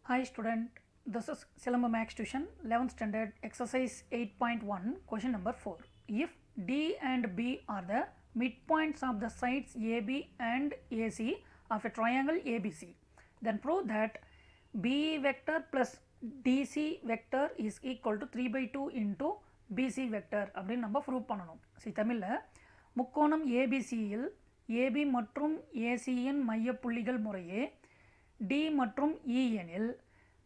Hi student, this is Silamba Max Tuition 11th standard exercise 8.1 question number 4. If D and B are the midpoints of the sides AB and AC of a triangle ABC, then prove that BE vector plus DC vector is equal to 3 by 2 into BC vector அப்படின்னு நம்ம prove பண்ணணும். தமிழில் முக்கோணம் ABCயில் AB மற்றும் ACயின் மையப்புள்ளிகள் முறையே D மற்றும் E எனில்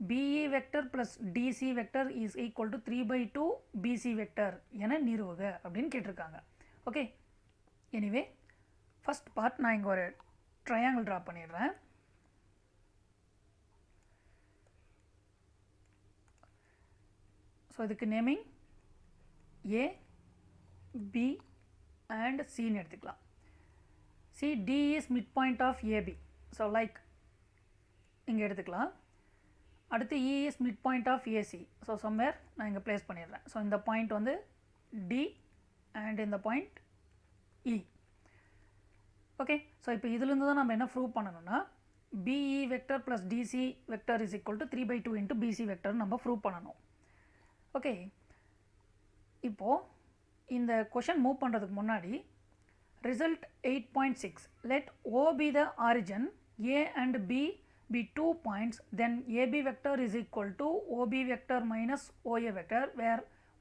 BE vector plus DC vector is equal to 3 by 2 BC vector என நிறுவுக அப்படின்னு கேட்டிருக்காங்க. ஓகே, எனிவே ஃபர்ஸ்ட் பார்ட் நான் இங்கே ஒரு ட்ரையாங்கிள் ட்ரா பண்ணிடுறேன். ஸோ இதுக்கு நேமிங் A, B and Cன்னு எடுத்துக்கலாம். See, D is midpoint of AB. So like இங்கே எடுத்துக்கலாம். அடுத்து E is midpoint of AC. So somewhere நான் இங்கே place பண்ணிடுறேன். ஸோ இந்த பாயிண்ட் வந்து D and இந்த பாயிண்ட் E. ஓகே, ஸோ இப்போ இதிலிருந்து தான் நம்ம என்ன ப்ரூவ் பண்ணணும்னா BE vector plus DC vector is equal to 3 by 2 into BC vector நம்ம ப்ரூவ் பண்ணணும். ஓகே, இப்போது இந்த கொஷன் மூவ் பண்ணுறதுக்கு முன்னாடி result 8.6 let O be the origin, A and B be 2 points, then AB vector is equal to OB vector minus OA vector, where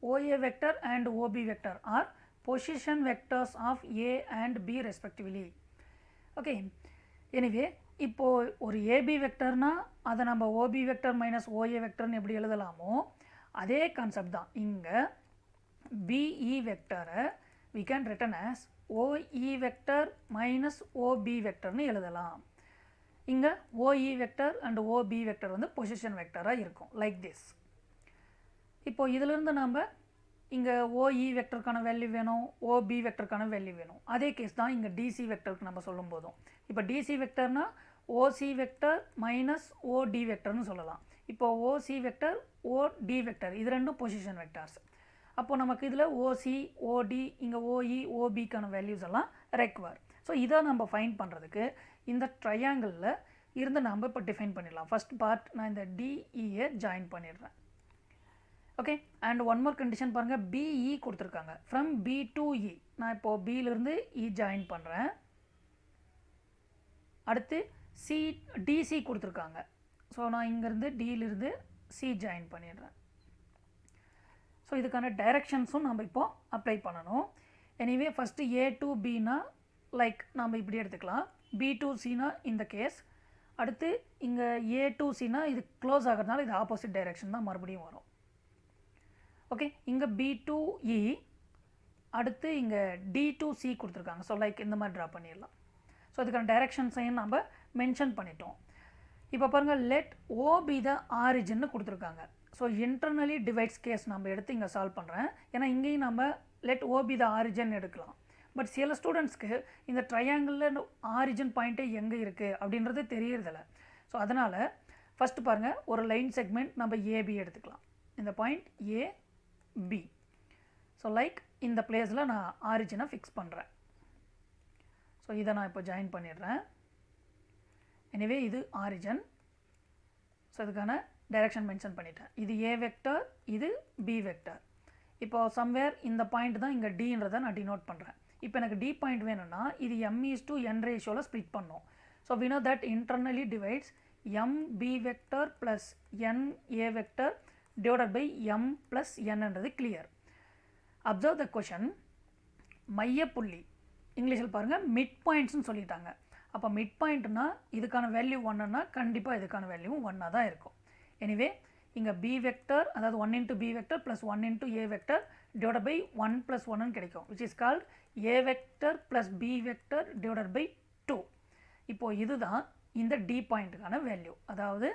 OA vector and OB vector are position vectors of A and B respectively. Okay, anyway இப்போ ஒரு AB வெக்டர்னா அதை நம்ம OB vector minus OA vectorன்னு எப்படி எழுதலாமோ அதே concept தான். இங்கே BE வெக்டரை we can written as OE vector minus OB vectorன்னு எழுதலாம். இங்கே OE vector and OB vector வந்து பொசிஷன் வெக்டராக இருக்கும் லைக் திஸ். இப்போது இதிலிருந்து நம்ம இங்கே OE வெக்டருக்கான வேல்யூ வேணும், OB வெக்டருக்கான வேல்யூ வேணும். அதே கேஸ் தான் இங்கே DC வெக்டருக்கு நம்ம சொல்லும் போதும். இப்போ DC வெக்டர்னா OC vector minus OD வெக்டர்னு சொல்லலாம். இப்போ OC வெக்டர் OD வெக்டர் இது ரெண்டும் பொசிஷன் வெக்டர்ஸ். அப்போது நமக்கு இதில் OC OD இங்கே OE OBக்கான வேல்யூஸ் எல்லாம் ரெக்வயர். ஸோ இதை நம்ம ஃபைண்ட் பண்ணுறதுக்கு இந்த ட்ரையாங்கிளில் இருந்து நம்ம இப்போ டிஃபைன் பண்ணிடலாம். ஃபஸ்ட் பார்ட் நான் இந்த DEயை ஜாயின் பண்ணிடுறேன். Okay, and one more condition பாருங்கள், BE கொடுத்துருக்காங்க ஃப்ரம் B to E. நான் இப்போது பியிலிருந்து E ஜாயின் பண்ணுறேன். அடுத்து DC கொடுத்துருக்காங்க. ஸோ நான் இங்கேருந்து Dயிலிருந்து C ஜாயின் பண்ணிடுறேன். ஸோ இதுக்கான டைரக்ஷன்ஸும் நம்ம இப்போது அப்ளை பண்ணணும். எனிவே ஃபஸ்ட்டு A to Bனா லைக் நம்ம இப்படி எடுத்துக்கலாம், B to Cனா இந்த கேஸ். அடுத்து இங்கே A to Cனா இது க்ளோஸ் ஆகிறதுனால இது ஆப்போசிட் டைரக்ஷன் தான் மறுபடியும் வரும். ஓகே, இங்கே B to E, அடுத்து இங்கே D to C கொடுத்துருக்காங்க. ஸோ லைக் இந்த மாதிரி ட்ரா பண்ணிடலாம். ஸோ இதுக்கான டைரக்ஷன்ஸையும் நம்ம மென்ஷன் பண்ணிட்டோம். இப்போ பாருங்கள், let O be the origin கொடுத்துருக்காங்க. ஸோ இன்டர்னலி டிவைட்ஸ் கேஸ் நம்ம எடுத்து இங்கே சால்வ் பண்ணுறேன். ஏன்னா இங்கேயும் நம்ம let O be the origin எடுக்கலாம். பட் சில ஸ்டூடெண்ட்ஸ்க்கு இந்த ட்ரையாங்கிளில் ஆரிஜின் பாயிண்ட்டே எங்கே இருக்குது அப்படின்றது தெரியறதில்ல. ஸோ அதனால் ஃபஸ்ட்டு பாருங்கள், ஒரு லைன் செக்மெண்ட் நம்ம AB எடுத்துக்கலாம். இந்த பாயிண்ட் AB. ஸோ லைக் இந்த பிளேஸில் நான் ஆரிஜினை ஃபிக்ஸ் பண்ணுறேன். ஸோ இதை நான் இப்போ ஜாயின் பண்ணிடுறேன். எனிவே இது ஆரிஜின். ஸோ இதுக்கான டைரக்ஷன் மென்ஷன் பண்ணிட்டேன். இது A வெக்டர், இது B வெக்டர். இப்போ சம்வேர் இந்த பாயிண்ட் தான் இங்கே Dன்றதை நான் டினோட் பண்ணுறேன். இப்போ எனக்கு D பாயிண்ட் வேணும்னா இது M:N ரேஷியோவில் ஸ்ப்ளிட் பண்ணணும். So we know that internally divides MB vector plus NA vector divided by M plus Nன்றது கிளியர். அப்சர்வ் த கொஷன், மையப்புள்ளி இங்கிலீஷில் பாருங்கள் மிட் பாயிண்ட்ஸ்னு சொல்லிட்டாங்க. அப்போ மிட் பாயிண்ட்னா இதுக்கான வேல்யூ 1ன்னா கண்டிப்பாக இதுக்கான வேல்யூவும் 1ஆக தான் இருக்கும். எனிவே இங்கே B வெக்டர் அதாவது 1 into B vector plus 1 into A vector divided by 1 + 1ன்னு கிடைக்கும், which is called A vector plus B vector divided by 2. இப்போது இதுதான் இந்த D பாயிண்ட்டுக்கான வேல்யூ. அதாவது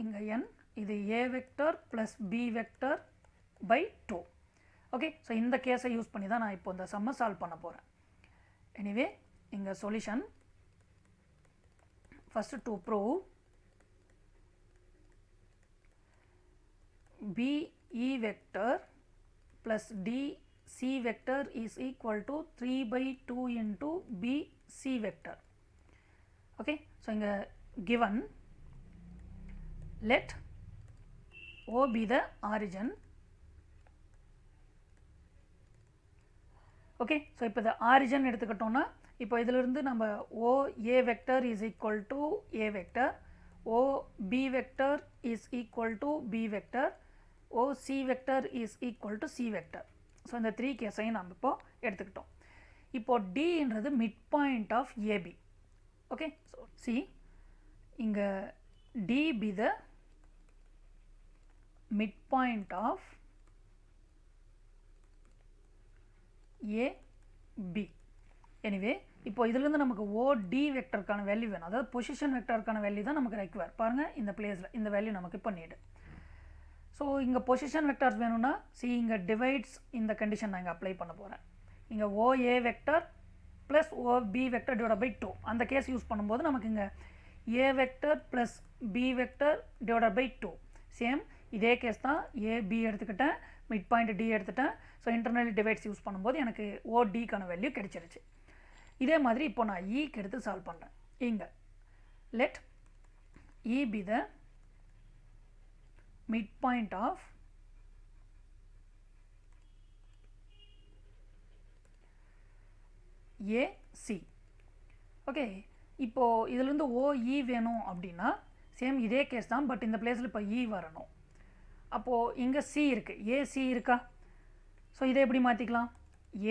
இங்கே N, இது A vector plus B vector by 2. Okay, so இந்த கேஸை யூஸ் பண்ணி தான் நான் இப்போ இந்த சம்மை சால்வ் பண்ண போகிறேன். எனிவே இங்கே solution first to prove BE vector plus DC vector is equal to 3 by 2 into BC vector. Okay, so இங்கே given let O be the origin. Okay, so இப்போ the origin எடுத்துக்கிட்டோம்னா இப்போ இதிலிருந்து நம்ம O A vector is equal to A vector, O B vector is equal to B vector, O C vector is equal to C vector. So இந்த 3 கேஸையும் நம்ம இப்போ எடுத்துக்கிட்டோம். இப்போ D என்றது midpoint of AB. Okay, so see இங்கே D be the midpoint of AB. Anyway இப்போ இதிலிருந்து நமக்கு OD வெக்டருக்கான வேல்யூ வேணும், அதாவது பொசிஷன் வெக்டருக்கான வேல்யூ தான் நமக்கு ரெக்வயர். பாருங்கள் இந்த பிளேஸில் இந்த வேல்யூ நமக்கு இப்போ நீடு. ஸோ இங்கே பொசிஷன் வெக்டர்ஸ் வேணும்னா சி இங்கே டிவைட்ஸ் இந்த கண்டிஷன் நான் இங்கே அப்ளை பண்ண போகிறேன். இங்கே OA vector plus OB vector divide by 2 அந்த கேஸ் யூஸ் பண்ணும்போது நமக்கு இங்கே A vector plus B vector divide by 2 same இதே கேஸ் தான். AB எடுத்துக்கிட்டேன், மிட் பாயிண்ட் D எடுத்துட்டேன். ஸோ இன்டர்னல் டிவைட்ஸ் யூஸ் பண்ணும்போது எனக்கு ODக்கான வேல்யூ கிடைச்சிருச்சு. இதே மாதிரி இப்போ நான் ஈக்கு எடுத்து சால்வ் பண்ணுறேன். இங்கே let E be the midpoint of AC. Okay, இப்போது இதிலிருந்து OE வேணும் அப்படின்னா சேம் இதே கேஸ் தான், பட் இந்த பிளேஸில் இப்போ E வரணும். அப்போது இங்கே C இருக்குது, AC இருக்கா? ஸோ இதை எப்படி மாற்றிக்கலாம்?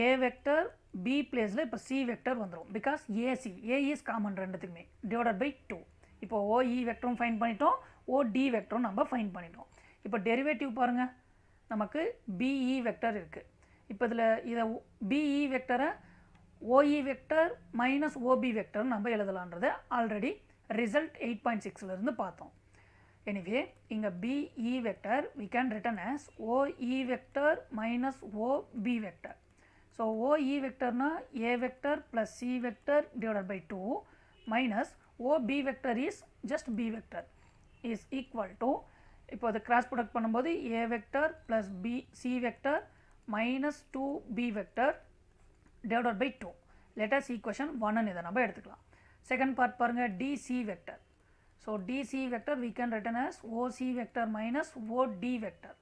A வெக்டர் B பிளேஸில் இப்போ C வெக்டர் வந்துடும். Because AC A is common ரெண்டுத்துக்குமே டிவைடட் பை 2. இப்போ OE வெக்டரும் ஃபைன் பண்ணிட்டோம், OD வெக்டரும் நம்ம ஃபைன் பண்ணிட்டோம். இப்போ டெரிவேட்டிவ் பாருங்கள், நமக்கு BE வெக்டர் இருக்குது. இப்போ இதை BE வெக்டரை OE vector minus OB vector நம்ம எழுதலான்றது ஆல்ரெடி ரிசல்ட் 8.6லேருந்து பார்த்தோம். எனிவே இங்கே BE vector we can written as OE vector minus OB vector. So OE வெக்டர்னா A vector plus C vector divided by 2 minus OB vector is just B vector is equal to, இப்போ அதை cross product பண்ணும்போது A vector plus C vector minus 2B vector divided by 2. Let us equation 1 இதை நம்ம எடுத்துக்கலாம். Second part பாருங்கள், DC vector. So DC vector we can written as OC vector minus OD vector.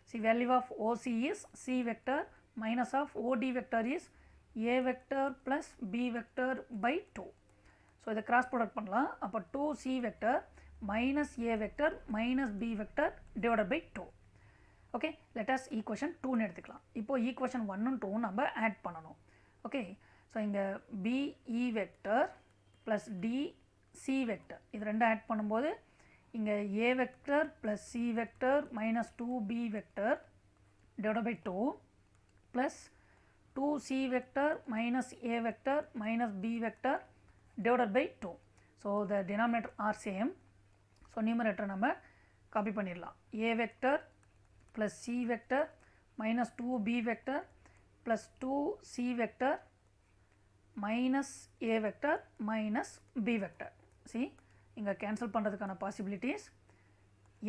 See value of OC is C vector minus of OD vector is A vector plus B vector by 2. So இதை cross product பண்ணலாம். அப்போ 2C vector minus A vector minus B vector divided by 2. Okay, let us equation 2ன்னு எடுத்துக்கலாம். இப்போது equation 1 2 நம்ம add பண்ணணும். Okay, so இங்கே BE vector plus DC vector இது ரெண்டும் ஆட் பண்ணும்போது இங்கே A vector plus C vector minus 2B vector divide by 2 plus 2C vector minus A vector minus B vector divide by 2. So the denominator are same. So numerator நம்ம copy பண்ணிடலாம். A vector plus C vector minus 2B vector plus 2C vector minus A vector minus B vector. See, இங்கே cancel பண்ணுறதுக்கான possibilities.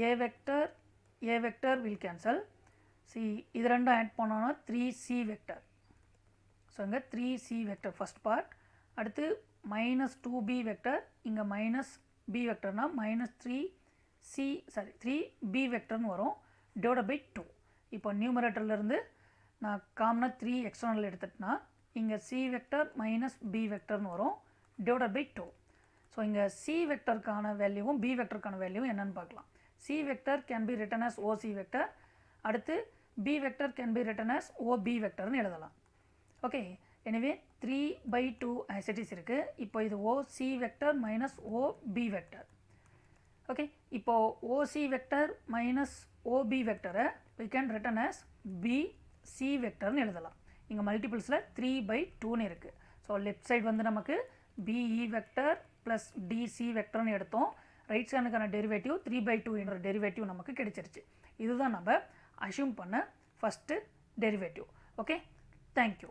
A vector will cancel. See, இது ரெண்டும் add பண்ணோன்னா 3C vector. So இங்கே 3C vector first part. அடுத்து minus 2B vector, இங்கே minus B vectorனா minus 3B vectorன்னு வரும் divided by 2. இப்போ நியூமரேட்டர்லேருந்து நான் காமனாக 3 எக்ஸ்டர்னல் எடுத்துட்டேன்னா இங்கே C வெக்டர் மைனஸ் B வெக்டர்னு வரும் டிவைடட் பை 2. ஸோ இங்கே C வெக்டருக்கான வேல்யூவும் B வெக்டருக்கான வேல்யூவும் என்னென்னு பார்க்கலாம். C vector can be written as OC vector, அடுத்து B vector can be written as OB வெக்டர்னு எழுதலாம். ஓகே, எனவே 3/2 as it is இருக்குது. இப்போ இது OC vector minus OB vector. Okay, இப்போது OC வெக்டர் மைனஸ் OB வெக்டரை we can written as BC வெக்டர்னு எழுதலாம். இங்கே மல்டிபிள்ஸில் 3/2ன்னு இருக்குது. ஸோ லெஃப்ட் சைடு வந்து நமக்கு BE வெக்டர் ப்ளஸ் DC வெக்டர்னு எடுத்தோம். ரைட் சைடுக்கான டெரிவேட்டிவ் 3/2 என்ற டெரிவேட்டிவ் நமக்கு கிடைச்சிருச்சு. இதுதான் நம்ம அஷ்யூம் பண்ண ஃபஸ்ட்டு டெரிவேட்டிவ். Okay, thank you.